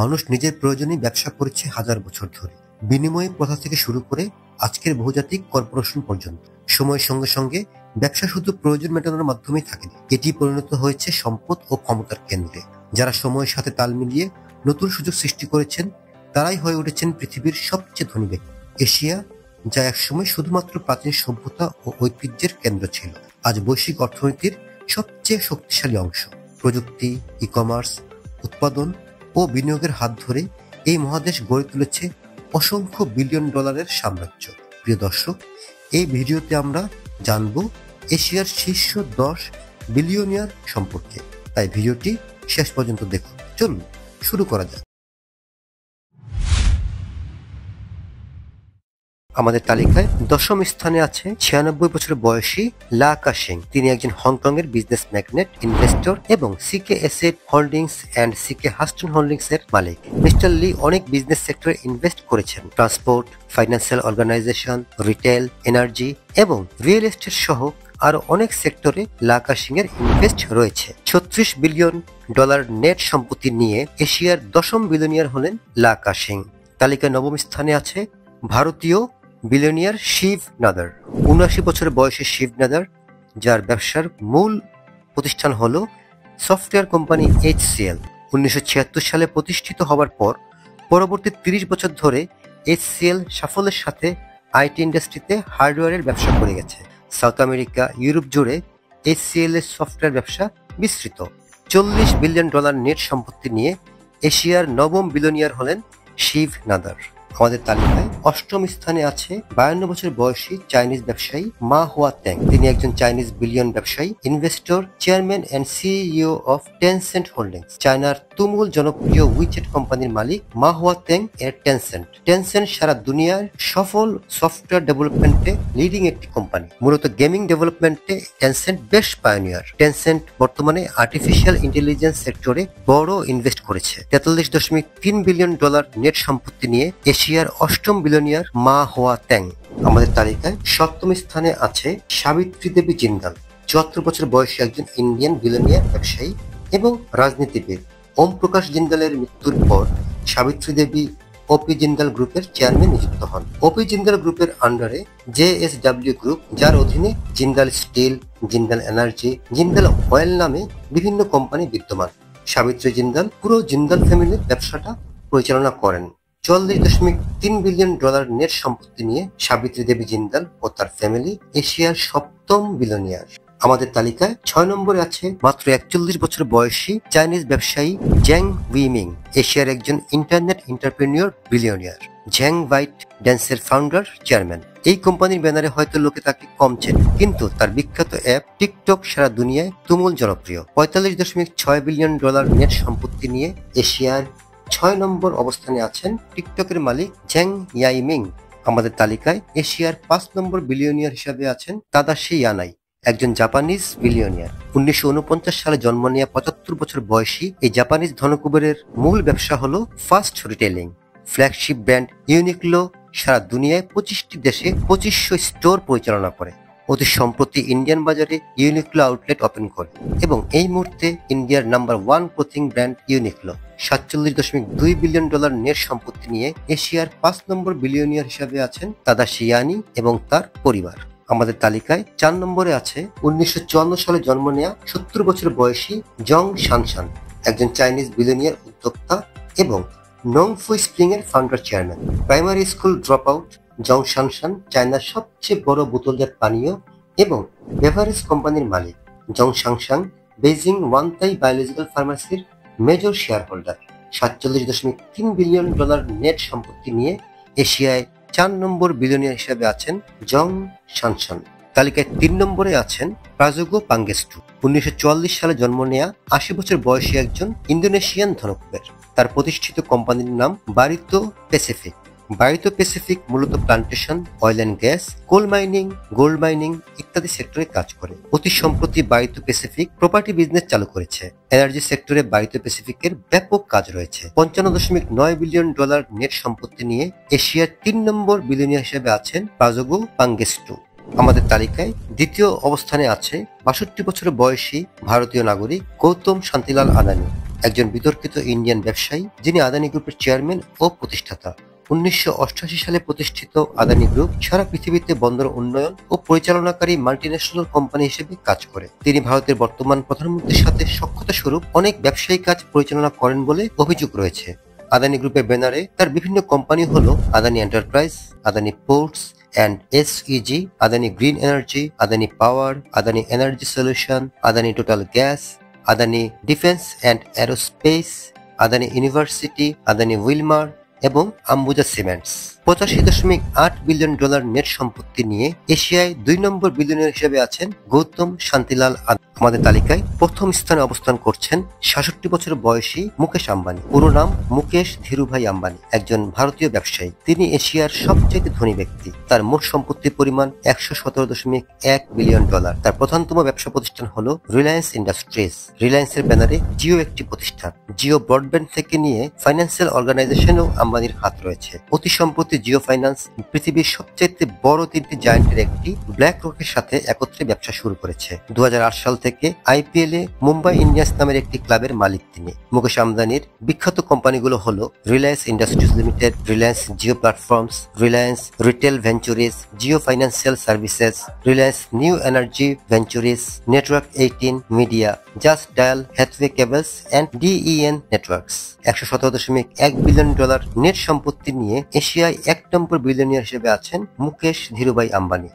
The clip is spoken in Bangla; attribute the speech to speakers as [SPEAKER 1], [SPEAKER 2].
[SPEAKER 1] মানুষ নিজের প্রয়োজনেই ব্যবসা করেছে হাজার বছর ধরে। বিনিময় প্রথা থেকে শুরু করে আজকের বহুজাতিক কর্পোরেশন পর্যন্ত সময়ের সঙ্গে সঙ্গে ব্যবসা শুধু প্রয়োজন মেটানোর মাধ্যমেই থাকেনি, এটি পরিণত হয়েছে সম্পদ ও ক্ষমতার কেন্দ্রে। যারা সময়ের সাথে তাল মিলিয়ে নতুন সুযোগ সৃষ্টি করেছেন তারাই হয়ে উঠেছেন পৃথিবীর সবচেয়ে ধনী ব্যক্তি। এশিয়া, যা একসময় শুধুমাত্র প্রাচীন সভ্যতা ও ঐতিহ্যের কেন্দ্র ছিল, আজ বৈশ্বিক অর্থনীতির সবচেয়ে শক্তিশালী অংশ। প্রযুক্তি, ই কমার্স, উৎপাদন ও বিনিয়োগের হাত ধরে এই মহাদেশ গড়ে তুলেছে অসংখ্য বিলিয়ন ডলারের সাম্রাজ্য। প্রিয় দর্শক, এই ভিডিওতে আমরা জানব এশিয়ার শীর্ষ 10 বিলিয়নিয়ার সম্পর্কে, তাই ভিডিওটি শেষ পর্যন্ত দেখুন। চলুন শুরু করা যাক। আমাদের তালিকায় 10ম স্থানে আছে 96 বছর বয়সী লা কাশেং। তিনি একজন হংকং এর বিজনেস ম্যাগনেট, ইনভেস্টর এবং CK asset holdings and CK Hutchison holdings এর মালিক। মিস্টার লি অনেক বিজনেস সেক্টরে ইনভেস্ট করেছেন। Transport, financial organisation, retail, energy এবং রিয়েল এস্টেট সহ আরো অনেক সেক্টরে লা কাশেং এর ইনভেস্ট রয়েছে। 36 বিলিয়ন ডলার নেট সম্পত্তি নিয়ে এশিয়ার 10ম বিলিয়নিয়ার হলেন লা কাশেং। তালিকায় 9ম স্থানে আছে ভারতীয় বিলিয়নিয়ার শিব নাদার। 79 বছর বয়সী শিব নাদার, যার ব্যবসার মূল প্রতিষ্ঠান হল সফটওয়্যার কোম্পানি HCL। 1976 সালে প্রতিষ্ঠিত হওয়ার পর পরবর্তী 30 বছর ধরে HCL সাফল্যের সাথে আইটি ইন্ডাস্ট্রিতে হার্ডওয়্যারের ব্যবসা করে গেছে। সাউথ আমেরিকা, ইউরোপ জুড়ে HCL এর সফটওয়্যার ব্যবসা বিস্তৃত। 40 বিলিয়ন ডলার নেট সম্পত্তি নিয়ে এশিয়ার 9ম বিলিয়নিয়ার হলেন শিব নাদার। আমাদের তালিকায় 8ম স্থানে আছে 52 বছর বয়সী চাইনিজ ব্যবসায়ী মা হুয়া ত্যাং। তিনি একজন চাইনিজ বিলিয়ন ব্যবসায়ী, investor, chairman and CEO of Tencent holdings. চায়নার তুমুল জনপ্রিয় উইচেট কোম্পানির মালিক মা হুয়া ত্যাং এর টেনসেন্ট সারা দুনিয়ার সফল সফটওয়্যার ডেভেলপমেন্টে লিডিং একটি কোম্পানি। মূলত গেমিং ডেভেলপমেন্টে টেনসেন্ট বেশ পায়োনিয়ার। টেনসেন্ট বর্তমানে আর্টিফিশিয়াল ইন্টেলিজেন্স সেক্টরে বড় ইনভেস্ট করেছে। 43.3 বিলিয়ন ডলার নেট সম্পত্তি নিয়ে এশিয়ার 8ম বিলিয়নিয়ার মা হুয়া ত্যাং। আমাদের তালিকায় 7ম স্থানে আছে সাবিত্রী দেবী জিন্দাল। 74 বছর বয়সী একজন ইন্ডিয়ান বিলিয়নিয়ার ব্যবসায়ী এবং রাজনীতিবিদ। ওম প্রকাশ জিন্দালের মৃত্যুর পর সাবিত্রী দেবী ওপি জিন্দাল গ্রুপের চেয়ারম্যান নিযুক্ত হন। ওপি জিন্দাল গ্রুপের আন্ডারে JSW গ্রুপ, যার অধীনে Jindal steel, Jindal energy, Jindal oil নামে বিভিন্ন কোম্পানি বিদ্যমান। সাবিত্রী জিন্দাল পুরো জিন্দাল ফ্যামিলির ব্যবসাটা পরিচালনা করেন। 44.3 বিলিয়ন ডলার নেট সম্পত্তি নিয়ে সাবিত্রী দেবী জিন্দাল ও তার ফ্যামিলি এশিয়ার 7ম বিলিয়নিয়ার। আমাদের তালিকায় 6 নম্বরে আছে মাত্র 41 বছর বয়সী চাইনিজ ব্যবসায়ী জ্যাং উইমিং, এশিয়ার একজন ইন্টারনেট এন্টারপ্রেনিউর বিলিয়নিয়ার। জ্যাং বাইট ড্যান্সের ফাউন্ডার, চেয়ারম্যান। এই কোম্পানির ব্যানারে হয়তো লোকে তাকে কম চেনে, কিন্তু তার বিখ্যাত অ্যাপ টিকটক সারা দুনিয়ায় তুমুল জনপ্রিয়। 45.6 বিলিয়ন ডলার নেট সম্পত্তি নিয়ে এশিয়ার 6 নম্বর অবস্থানে আছেন টিকটকের মালিক জ্যাং ইয়াইমিং। আমাদের তালিকায় এশিয়ার 5 নম্বর বিলিয়নিয়ার হিসাবে আছেন তাদাশি ইয়ানাই, একজন জাপানিজ বিলিয়নিয়ার। 1949 সালে জন্ম নেওয়া 75 বছর বয়সী এই জাপানিজ ধনকুবেরের মূল ব্যবসা হলো fast retailing. Flagship brand Uniqlo সারা দুনিয়ায় 25টি দেশে 2500 স্টোর পরিচালনা করে। অতি সম্প্রতি ইন্ডিয়ান বাজারে ইউনিক্লো আউটলেট ওপেন করে এবং এই মুহূর্তে ইন্ডিয়ার number 1 clothing brand Uniqlo. 47.2 billion dollar net সম্পত্তি নিয়ে এশিয়ার 5 নম্বর বিলিয়নিয়ার হিসাবে আছেন তাদাশি ইয়ানি এবং তার পরিবার। আমাদের তালিকায় 4 নম্বরে আছে 1954 সালে জন্ম নেওয়া 70 বছর বয়সী জং শানশান, একজন চাইনিজ বিলিয়নিয়ার, উদ্যোক্তা এবং নংফু স্প্রিং এর founder, chairman. Primary school drop out Zhong Shanshan চায়নার সবচেয়ে বড় বোতলজাত পানীয় এবং বেভারেজ কোম্পানির মালিক। Zhong Shanshan Beijing Wantai biological ফার্মাসির major shareholder. 47.3 billion dollar net সম্পত্তি নিয়ে এশিয়ায় 4 নম্বর বিলিয়নিয়ার হিসেবে আছেন জং শানশান। তালিকায় 3 নম্বরে আছেন প্রাজোগো পাঙ্গেস্টু। 1944 সালে জন্ম নেয়া 80 বছর বয়সী একজন ইন্দোনেশিয়ান ধনকুবের। তার প্রতিষ্ঠিত কোম্পানির নাম বারিতো প্যাসিফিক। বারিতো প্যাসিফিক মূলত plantation, oil and gas, coal mining, gold mining ইত্যাদি সেক্টরে কাজ করে। অতি সম্প্রতি বারিতো প্যাসিফিক প্রপার্টি বিজনেস চালু করেছে। এনার্জি সেক্টরে বারিতো প্যাসিফিকের ব্যাপক কাজ রয়েছে। 55.9 বিলিয়ন ডলার নেট সম্পত্তি নিয়ে এশিয়ার 3 নম্বর বিলিয়নিয়ার হিসেবে আছেন প্রাজোগো পাঙ্গেস্টু। আমাদের তালিকায় দ্বিতীয় অবস্থানে আছে 62 বছর বয়সী ভারতীয় নাগরিক গৌতম শান্তিলাল আদানি। একজন বিতর্কিত ইন্ডিয়ান ব্যবসায়ী যিনি আদানি গ্রুপের চেয়ারম্যান ও প্রতিষ্ঠাতা। 1988 সালে প্রতিষ্ঠিত আদানি গ্রুপ সারা পৃথিবীতে বন্দর উন্নয়ন ও পরিচালনাকারী মাল্টিন্যাশনাল কোম্পানি হিসেবে কাজ করে। তিনি ভারতের বর্তমান প্রধানমন্ত্রীর সাথে সখ্যতা স্বরূপ অনেক ব্যবসায়িক কাজ পরিচালনা করেন বলে অভিযোগ রয়েছে। আদানি গ্রুপের ব্যানারে তার বিভিন্ন কোম্পানি হলো Adani Enterprise, Adani Ports and SEZ, Adani Green Energy, Adani Power, Adani Energy Solution, Adani Total Gas, Adani Defence and Aerospace, Adani University, Adani Wilmar এবং আম্বুজা সিমেন্টস। $85.8 বিলিয়ন নেট সম্পত্তি নিয়ে এশিয়ায় 2 নম্বর বিলিয়নিয়ার হিসেবে আছেন গৌতম শান্তিলাল আদানি। আমাদের তালিকায় প্রথম স্থানে অবস্থান করছেন 66 বছর বয়সী মুকেশ আম্বানি। পুরো নাম মুকেশ ধীরুভাই আম্বানি, একজন ভারতীয় ব্যবসায়ী। তিনি এশিয়ার সবচেয়ে ধনী ব্যক্তি। তার মোট সম্পত্তির পরিমাণ $117.1 বিলিয়ন। তার প্রধানতম ব্যবসা প্রতিষ্ঠান হলো রিলায়েন্স ইন্ডাস্ট্রিজ। রিলায়েন্সের ব্যানারে জিও একটি প্রতিষ্ঠান। জিও ব্রডব্যান্ড থেকে নিয়ে ফাইন্যান্সিয়াল অর্গানাইজেশনেও আম্বানির হাত রয়েছে। অতি সম্প্রতি জিও ফাইন্যান্স পৃথিবীর সবচেয়ে বড় 3টি জায়ান্টের একটি ব্ল্যাক রকের সাথে একত্রে ব্যবসা শুরু করেছে। 2008 সাল থেকে আইপিএল এ মুম্বাই ইন্ডিয়ান্স নামের একটি ক্লাবের মালিক তিনি। মুকেশ আম্বানির বিখ্যাত কোম্পানিগুলো হলো Reliance Industries Limited, Reliance Jio Platforms, Reliance Retail Ventures, Jio Financial Services, Reliance New Energy Ventures, Network 18 Media, Just Dial, Hathway Cables and DEN Networks. $117.1 billion net সম্পত্তি নিয়ে এশিয়ায় 1 নম্বর বিলিয়নিয়ার হিসেবে আছেন মুকেশ ধীরুভাই আম্বানি।